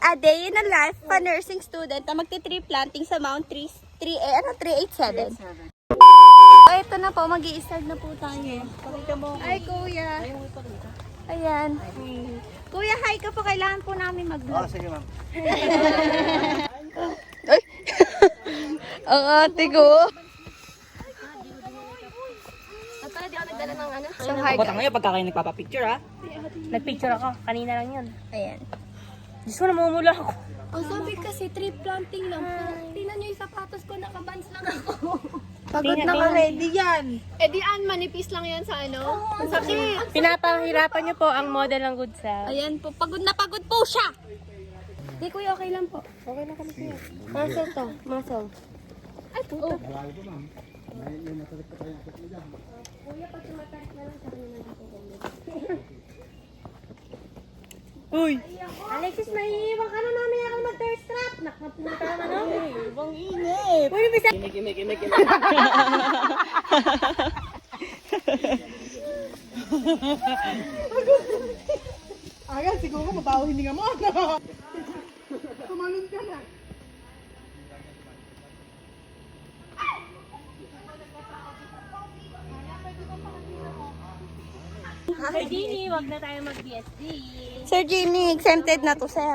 a day in a life pa nursing student na magti-tree planting sa Mount 387. So, ito na po, mag-i-start na po tayo. Ay, kuya. Ayan. Kuya, hi ka po. Kailangan po namin mag-vlog. Sige ma'am. Ay! Ang ate ko. So, hi Bata guys. ngayon pagka kayo nagpapapicture ha. Nagpicture ako. Kanina lang yun. Ayan. Diyos ko, namumula ako. Ang sabi kasi tree planting lang po. Tingnan nyo yung sapatos ko, nakabans lang ako. Pagod na kami. Di yan. Eh di manipis lang yan sa ano? Ang sakit. Pinapahirapan niyo po ang model ng good self. Ayan po. Pagod na pagod po siya. Di kuya, okay lang po. Okay na kami siya. Muscle to, muscle. Ay, puto. Uy! Alexis, naiiwan ka na namin ako mag-thirst trap. Nakapunta ka na namin. Ibang init! Uy, bisa. Ayan, siguro mabaho hininga mo. Kumalun ka na. Sir Dini, wag na tayo mag-BSD. Sir Jimmy, exempted na to, sir.